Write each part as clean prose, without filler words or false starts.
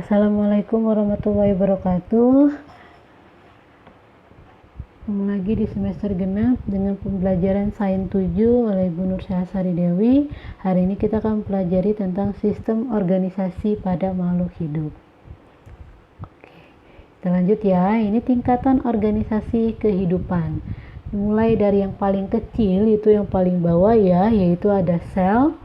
Assalamualaikum warahmatullahi wabarakatuh. Ketemu lagi di semester genap dengan pembelajaran Sains 7 oleh Ibu Nur Syahsari Dewi. Hari ini kita akan pelajari tentang sistem organisasi pada makhluk hidup. Oke, kita lanjut ya. Ini tingkatan organisasi kehidupan. Mulai dari yang paling kecil, itu yang paling bawah ya, yaitu ada sel.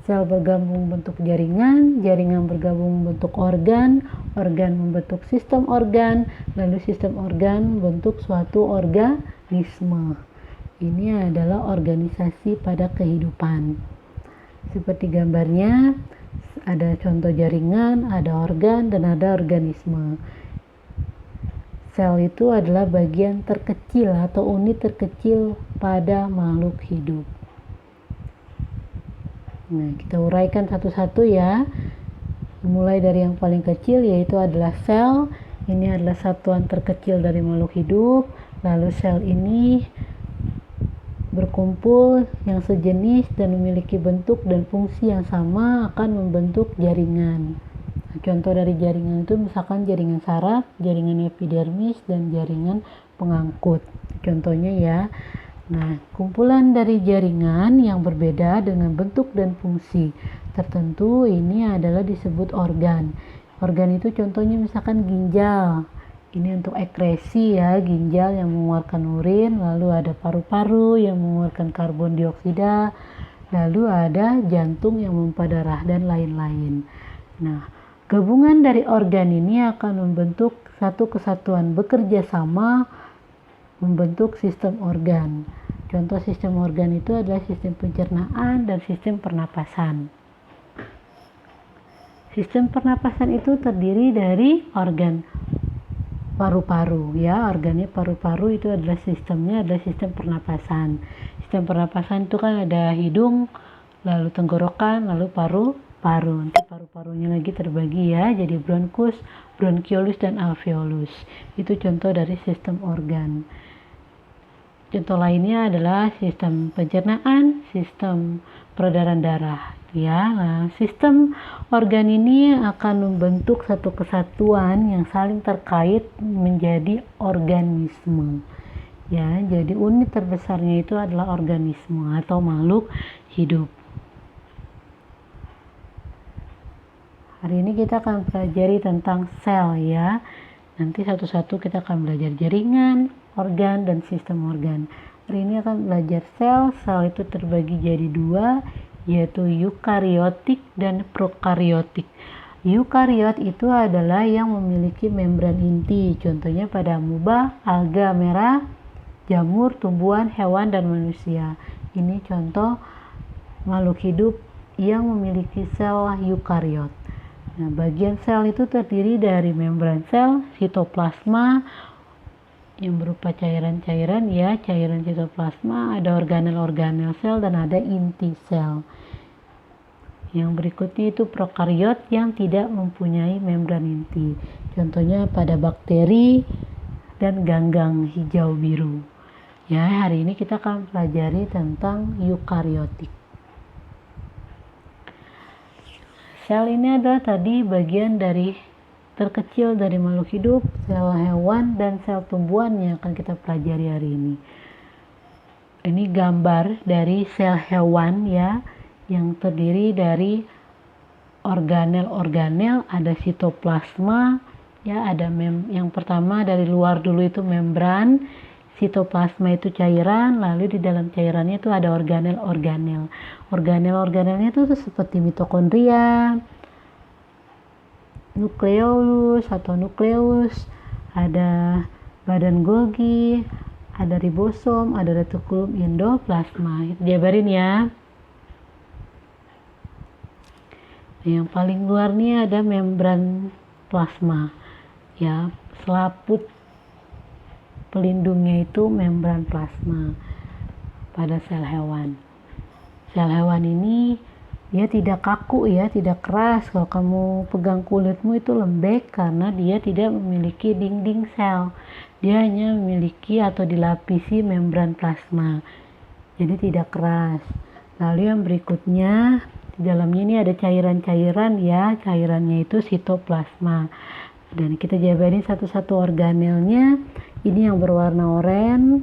Sel bergabung membentuk jaringan, jaringan bergabung membentuk organ, organ membentuk sistem organ, lalu sistem organ membentuk suatu organisme. Ini adalah organisasi pada kehidupan. Seperti gambarnya, ada contoh jaringan, ada organ, dan ada organisme. Sel itu adalah bagian terkecil atau unit terkecil pada makhluk hidup. Nah, kita uraikan satu-satu ya. Mulai dari yang paling kecil, yaitu adalah sel. Ini adalah satuan terkecil dari makhluk hidup. Lalu sel ini berkumpul yang sejenis dan memiliki bentuk dan fungsi yang sama akan membentuk jaringan. Nah, contoh dari jaringan itu misalkan jaringan saraf, jaringan epidermis, dan jaringan pengangkut. Contohnya ya. Nah, kumpulan dari jaringan yang berbeda dengan bentuk dan fungsi tertentu ini adalah disebut organ. Organ itu contohnya misalkan ginjal. Ini untuk ekskresi ya, ginjal yang mengeluarkan urin, lalu ada paru-paru yang mengeluarkan karbon dioksida, lalu ada jantung yang memompa darah dan lain-lain. Nah, gabungan dari organ ini akan membentuk satu kesatuan bekerja sama membentuk sistem organ. Contoh sistem organ itu adalah sistem pencernaan dan sistem pernapasan. Sistem pernapasan itu terdiri dari organ paru-paru ya, organnya paru-paru itu adalah sistemnya adalah sistem pernapasan. Sistem pernapasan itu kan ada hidung, lalu tenggorokan, lalu paru-paru. Nanti paru-parunya lagi terbagi ya, jadi bronkus, bronkiolus, dan alveolus. Itu contoh dari sistem organ. Contoh lainnya adalah sistem pencernaan, sistem peredaran darah. Ya, nah, sistem organ ini akan membentuk satu kesatuan yang saling terkait menjadi organisme. Ya, jadi unit terbesarnya itu adalah organisme atau makhluk hidup. Hari ini kita akan pelajari tentang sel ya. Nanti satu-satu kita akan belajar jaringan, organ, dan sistem organ. Hari ini akan belajar sel. Sel itu terbagi jadi dua, yaitu eukariotik dan prokariotik. Eukariot itu adalah yang memiliki membran inti. Contohnya pada amoeba, alga merah, jamur, tumbuhan, hewan, dan manusia. Ini contoh makhluk hidup yang memiliki sel eukariot. Nah, bagian sel itu terdiri dari membran sel, sitoplasma yang berupa cairan-cairan ya, cairan sitoplasma, ada organel-organel sel, dan ada inti sel. Yang berikutnya itu prokariot yang tidak mempunyai membran inti. Contohnya pada bakteri dan ganggang hijau biru. Ya, hari ini kita akan pelajari tentang eukariotik. Sel ini adalah tadi bagian dari terkecil dari makhluk hidup, sel hewan, dan sel tumbuhan yang akan kita pelajari hari ini. Ini gambar dari sel hewan ya, yang terdiri dari organel-organel, ada sitoplasma ya, ada yang pertama dari luar dulu itu membran. Sitoplasma itu cairan, lalu di dalam cairannya itu ada organel-organel. Organel-organelnya itu seperti mitokondria, nukleolus atau nukleus, ada badan Golgi, ada ribosom, ada retikulum endoplasma. Diabarin ya. Yang paling luar nih ada membran plasma. Ya, selaput pelindungnya itu membran plasma pada sel hewan. Sel hewan ini dia tidak kaku ya, tidak keras. Kalau kamu pegang kulitmu itu lembek karena dia tidak memiliki dinding sel. Dia hanya memiliki atau dilapisi membran plasma. Jadi tidak keras. Lalu yang berikutnya Di dalamnya ini ada cairan-cairan ya, cairannya itu sitoplasma. Dan kita jabarin satu-satu organelnya. Ini yang berwarna oranye,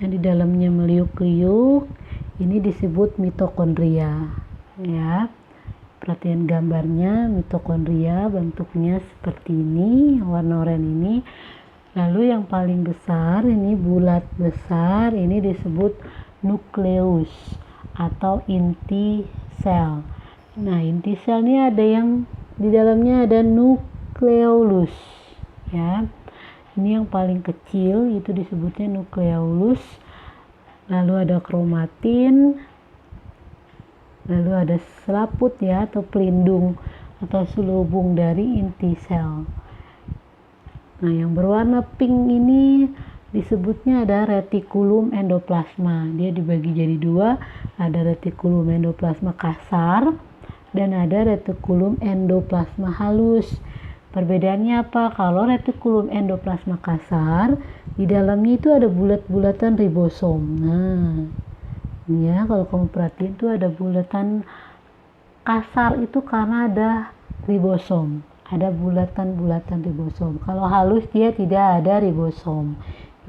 yang di dalamnya meliuk-liuk, ini disebut mitokondria ya. Perhatian gambarnya, mitokondria bentuknya seperti ini, warna oranye ini. Lalu yang paling besar, ini bulat besar, ini disebut nukleus atau inti sel. Nah, inti sel ini ada yang di dalamnya ada nukleolus ya. Ini yang paling kecil, itu disebutnya nukleolus. Lalu ada kromatin, lalu ada selaput ya, atau pelindung atau selubung dari inti sel. Nah, yang berwarna pink ini disebutnya ada retikulum endoplasma. Dia dibagi jadi dua, ada retikulum endoplasma kasar dan ada retikulum endoplasma halus. Perbedaannya apa? Kalau retikulum endoplasma kasar, di dalamnya itu ada bulat-bulatan ribosom. Nah, ini ya, kalau kamu perhatiin itu ada bulatan kasar itu karena ada ribosom. Ada bulatan-bulatan ribosom. Kalau halus dia tidak ada ribosom.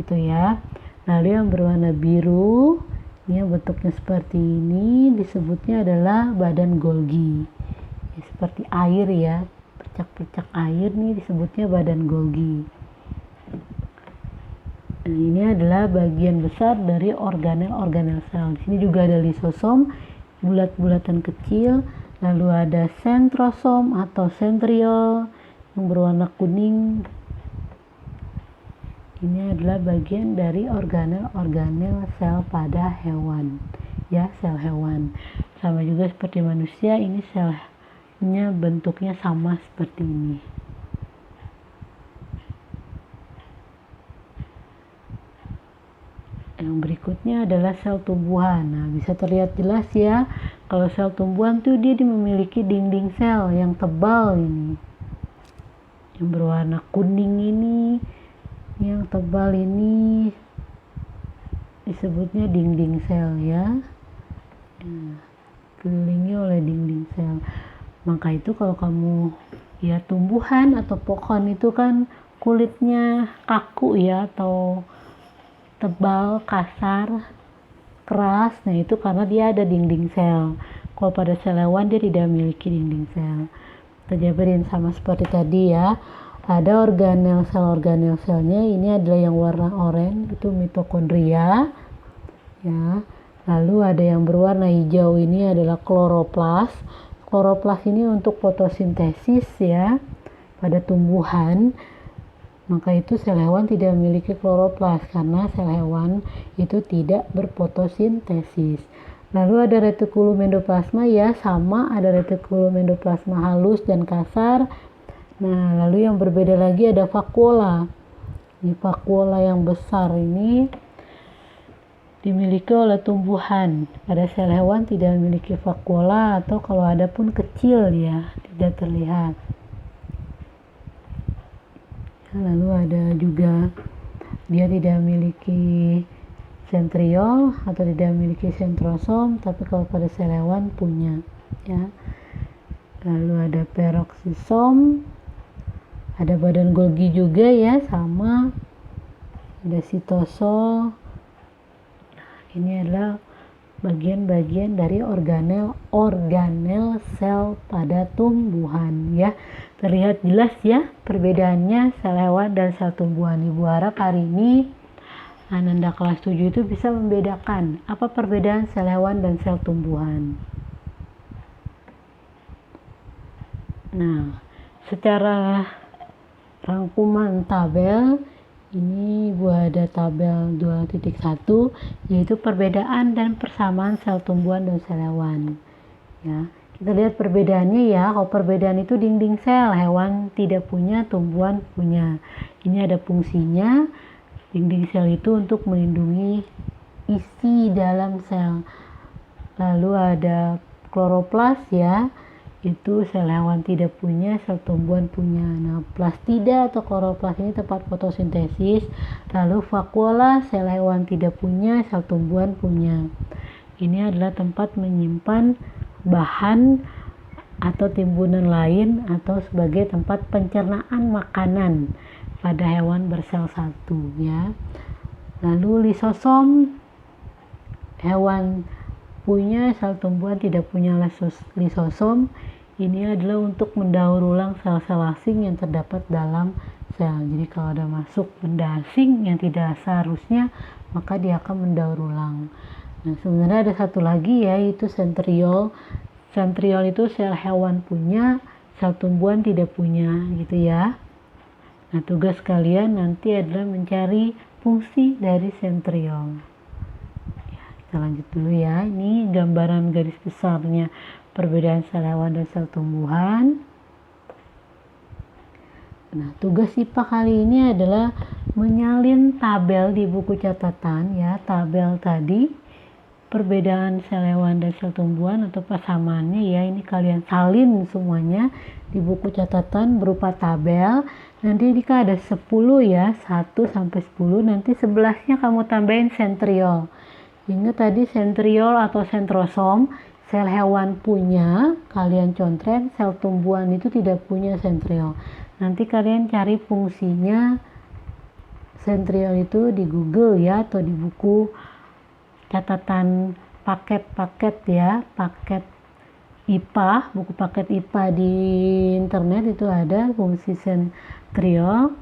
Gitu ya. Lalu yang berwarna biru, ini yang bentuknya seperti ini, disebutnya adalah badan Golgi. Ya, seperti air ya. Percak-percak air nih disebutnya badan Golgi. Nah, ini adalah bagian besar dari organel-organel sel. Di sini juga ada lisosom, bulat-bulatan kecil, lalu ada sentrosom atau sentriol yang berwarna kuning. Ini adalah bagian dari organel-organel sel pada hewan. Ya, sel hewan. Sama juga seperti manusia, ini selnya bentuknya sama seperti ini. Yang berikutnya adalah sel tumbuhan. Nah, bisa terlihat jelas ya, kalau sel tumbuhan tuh dia memiliki dinding sel yang tebal ini. Yang berwarna kuning ini, yang tebal ini disebutnya dinding sel ya. Nah, dikelilingi oleh dinding sel. Maka itu kalau kamu ya tumbuhan atau pohon itu kan kulitnya kaku ya, atau tebal, kasar, keras. Nah, itu karena dia ada dinding sel. Kalau pada sel hewan dia tidak memiliki dinding sel. Kita jabarin sama seperti tadi ya. Ada organel selnya, ini adalah yang warna oranye, itu mitokondria ya. Lalu ada yang berwarna hijau, ini adalah kloroplas. Kloroplas ini untuk fotosintesis ya pada tumbuhan. Maka itu sel hewan tidak memiliki kloroplas karena sel hewan itu tidak berfotosintesis. Lalu ada retikulum endoplasma ya, sama ada retikulum endoplasma halus dan kasar. Nah, lalu yang berbeda lagi ada vakuola. Ini vakuola yang besar ini dimiliki oleh tumbuhan. Pada sel hewan tidak memiliki vakuola, atau kalau ada pun kecil ya, tidak terlihat. Lalu ada juga dia tidak memiliki sentriol atau tidak memiliki sentrosom, tapi kalau pada sel hewan punya ya. Lalu ada peroksisom, ada badan Golgi juga ya, sama. Ada sitosol. Ini adalah bagian-bagian dari organel sel pada tumbuhan ya. Terlihat jelas ya perbedaannya sel hewan dan sel tumbuhan. Ibu harap hari ini Ananda kelas 7 itu bisa membedakan apa perbedaan sel hewan dan sel tumbuhan. Nah, secara rangkuman tabel ini Ibu ada tabel 2.1, yaitu perbedaan dan persamaan sel tumbuhan dan sel hewan ya. Kita lihat perbedaannya ya. Kalau perbedaan itu dinding sel, hewan tidak punya, tumbuhan punya. Ini ada fungsinya. Dinding sel itu untuk melindungi isi dalam sel. Lalu ada kloroplas ya. Itu sel hewan tidak punya, sel tumbuhan punya. Nah, plastida atau kloroplas ini tempat fotosintesis. Lalu vakuola, sel hewan tidak punya, sel tumbuhan punya. ini adalah tempat menyimpan bahan atau timbunan lain atau sebagai tempat pencernaan makanan pada hewan bersel satu ya. Lalu lisosom, hewan punya sel tumbuhan tidak punya lisosom, ini adalah untuk mendaur ulang sel-sel asing yang terdapat dalam sel. Jadi kalau ada masuk benda asing yang tidak seharusnya, maka dia akan mendaur ulang. Nah, sebenarnya ada satu lagi yaitu sentriol. Sentriol itu sel hewan punya, sel tumbuhan tidak punya gitu ya. Nah, tugas kalian nanti adalah mencari fungsi dari sentriol. Ya, kita lanjut dulu ya. Ini gambaran garis besarnya perbedaan sel hewan dan sel tumbuhan. Nah, tugas IPA kali ini adalah menyalin tabel di buku catatan ya. Tabel tadi perbedaan sel hewan dan sel tumbuhan atau persamaannya ya, ini kalian salin semuanya di buku catatan berupa tabel. Nanti jika ada 10 ya, 1 sampai 10, nanti 11-nya kamu tambahin sentriol. Ingat tadi sentriol atau sentrosom, sel hewan punya, kalian contreng, sel tumbuhan itu tidak punya sentriol. Nanti kalian cari fungsinya sentriol itu di Google ya, atau di buku catatan paket-paket ya, paket IPA, buku paket IPA di internet itu ada fungsi sentriol.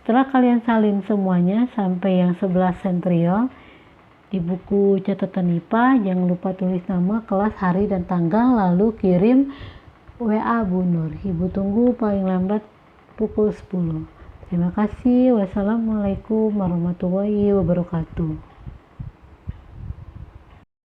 Setelah kalian salin semuanya sampai yang 11 sentriol di buku catatan IPA, jangan lupa tulis nama, kelas, hari, dan tanggal, lalu kirim WA Bu Nur. Ibu tunggu paling lambat pukul 10. Terima kasih. Wassalamualaikum warahmatullahi wabarakatuh.